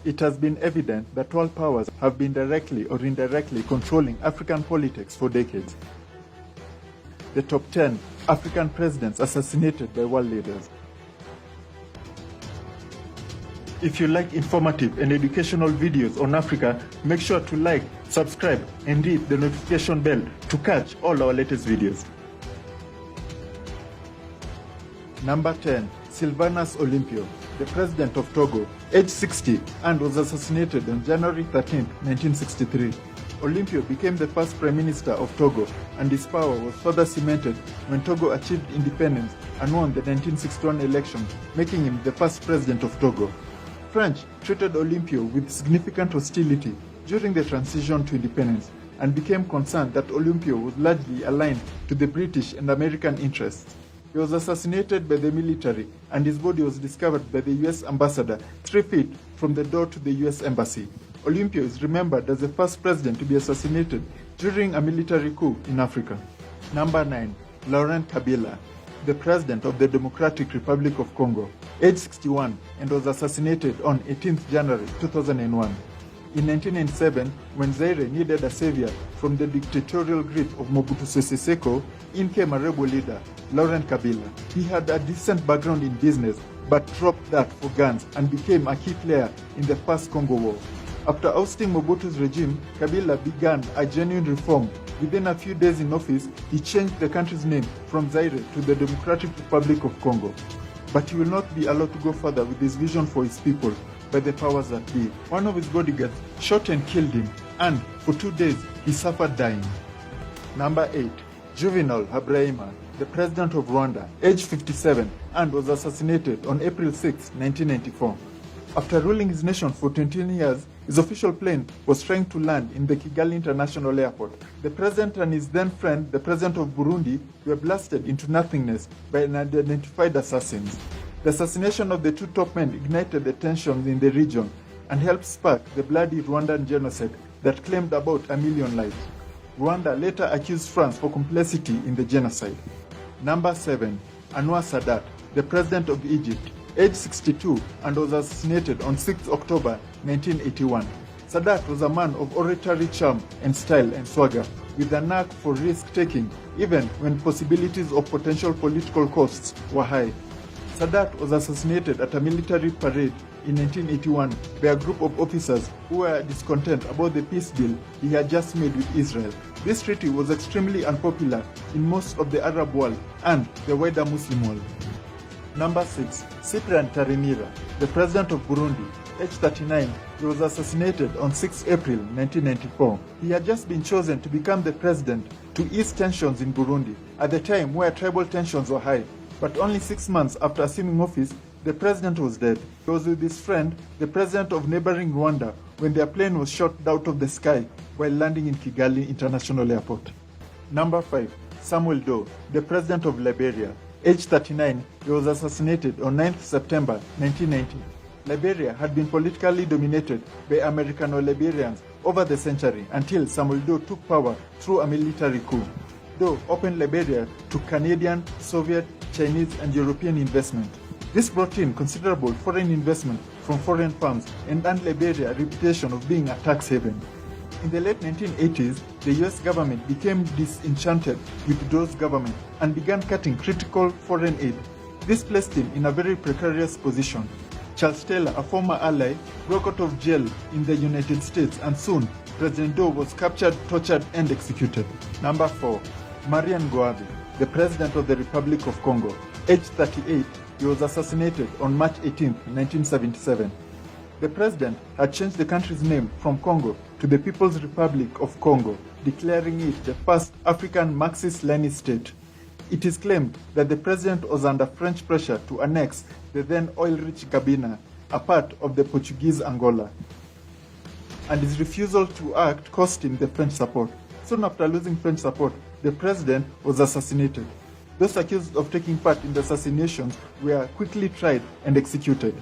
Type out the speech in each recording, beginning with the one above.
It has been evident that world powers have been directly or indirectly controlling African politics for decades. The top 10 African presidents assassinated by world leaders. If you like informative and educational videos on Africa, make sure to like, subscribe, and hit the notification bell to catch all our latest videos. Number 10. Sylvanus Olympio, the president of Togo, aged 60, and was assassinated on January 13, 1963. Olympio became the first prime minister of Togo, and his power was further cemented when Togo achieved independence and won the 1961 election, making him the first president of Togo. French treated Olympio with significant hostility during the transition to independence and became concerned that Olympio was largely aligned to the British and American interests. He was assassinated by the military, and his body was discovered by the US ambassador 3 feet from the door to the US embassy. Olympio is remembered as the first president to be assassinated during a military coup in Africa. Number 9. Laurent Kabila, the president of the Democratic Republic of Congo, aged 61, and was assassinated on 18 January 2001. In 1997, when Zaire needed a savior from the dictatorial grip of Mobutu Sese Seko, in came a rebel leader, Laurent Kabila. He had a decent background in business, but dropped that for guns and became a key player in the First Congo War. After ousting Mobutu's regime, Kabila began a genuine reform. Within a few days in office, he changed the country's name from Zaire to the Democratic Republic of Congo. But he will not be allowed to go further with his vision for his people by the powers that be. One of his bodyguards shot and killed him, and for 2 days he suffered dying. Number 8. Juvenal Habyarimana, the president of Rwanda, aged 57, and was assassinated on April 6, 1994. After ruling his nation for 20 years, his official plane was trying to land in the Kigali International Airport. The president and his then friend, the president of Burundi, were blasted into nothingness by unidentified assassins. The assassination of the two top men ignited the tensions in the region and helped spark the bloody Rwandan genocide that claimed about 1 million lives. Rwanda later accused France for complicity in the genocide. Number 7. Anwar Sadat, the president of Egypt, aged 62, and was assassinated on 6 October 1981. Sadat was a man of oratory charm and style and swagger, with a knack for risk-taking, even when possibilities of potential political costs were high. Sadat was assassinated at a military parade in 1981 by a group of officers who were discontent about the peace deal he had just made with Israel. This treaty was extremely unpopular in most of the Arab world and the wider Muslim world. Number 6. Cyprien Ntaryamira, the president of Burundi, aged 39, he was assassinated on 6 April 1994. He had just been chosen to become the president to ease tensions in Burundi, at the time where tribal tensions were high. But only 6 months after assuming office, the president was dead. He was with his friend, the president of neighboring Rwanda, when their plane was shot out of the sky while landing in Kigali International Airport. Number 5. Samuel Doe, the president of Liberia, aged 39, he was assassinated on 9 September 1990. Liberia had been politically dominated by Americano-Liberians over the century until Samuel Doe took power through a military coup. Doe opened Liberia to Canadian, Soviet, Chinese, and European investment. This brought in considerable foreign investment from foreign firms and earned Liberia a reputation of being a tax haven. In the late 1980s, the US government became disenchanted with Doe's government and began cutting critical foreign aid. This placed him in a very precarious position. Charles Taylor, a former ally, broke out of jail in the United States, and soon President Doe was captured, tortured, and executed. Number 4. Marian Goavi, the president of the Republic of Congo, aged 38, he was assassinated on March 18, 1977. The president had changed the country's name from Congo to the People's Republic of Congo, declaring it the first African Marxist-Leninist state. It is claimed that the president was under French pressure to annex the then oil-rich Gabina, a part of the Portuguese Angola, and his refusal to act cost him the French support. Soon after losing French support, the president was assassinated. Those accused of taking part in the assassinations were quickly tried and executed.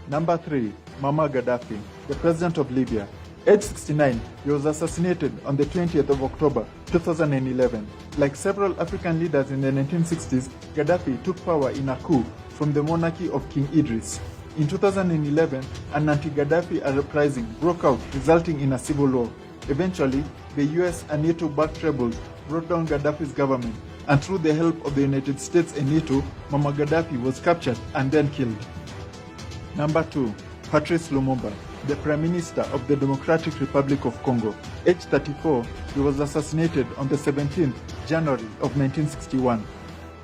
Number 3. Muammar Gaddafi, the president of Libya, aged 69, he was assassinated on the 20th of October 2011. Like several African leaders in the 1960s, Gaddafi took power in a coup from the monarchy of King Idris. In 2011, an anti-Gaddafi uprising broke out, resulting in a civil war. Eventually, the US and NATO-backed rebels brought down Gaddafi's government, and through the help of the United States and NATO, Muammar Gaddafi was captured and then killed. Number 2. Patrice Lumumba, the Prime Minister of the Democratic Republic of Congo. Aged 34, he was assassinated on the 17th January of 1961.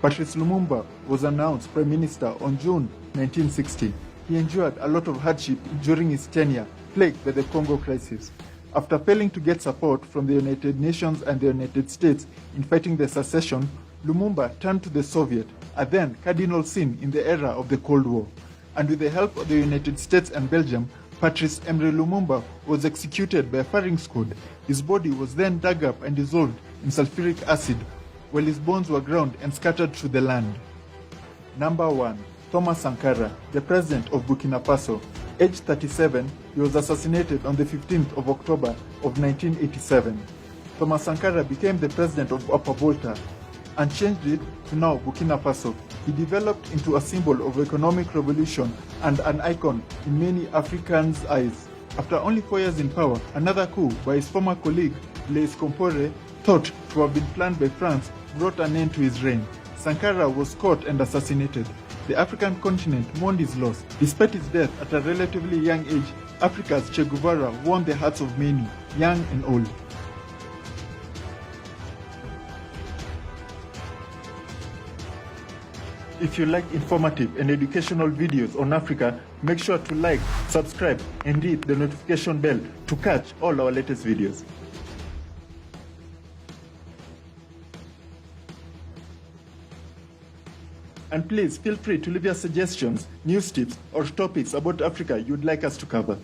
Patrice Lumumba was announced Prime Minister on June 1960. He endured a lot of hardship during his tenure, plagued by the Congo crisis. After failing to get support from the United Nations and the United States in fighting the secession, Lumumba turned to the Soviet, a then cardinal sin in the era of the Cold War. And with the help of the United States and Belgium, Patrice Emery Lumumba was executed by a firing squad. His body was then dug up and dissolved in sulfuric acid, while his bones were ground and scattered through the land. Number 1. Thomas Sankara, the President of Burkina Faso. Aged 37, he was assassinated on the 15th of October of 1987. Thomas Sankara became the President of Upper Volta and changed it to now Burkina Faso. He developed into a symbol of economic revolution and an icon in many Africans' eyes. After only 4 years in power, another coup by his former colleague, Blaise Compaoré, thought to have been planned by France, brought an end to his reign. Sankara was caught and assassinated. The African continent mourned his loss. Despite his death at a relatively young age, Africa's Che Guevara won the hearts of many, young and old. If you like informative and educational videos on Africa, make sure to like, subscribe, and hit the notification bell to catch all our latest videos. And please feel free to leave your suggestions, news tips, or topics about Africa you'd like us to cover.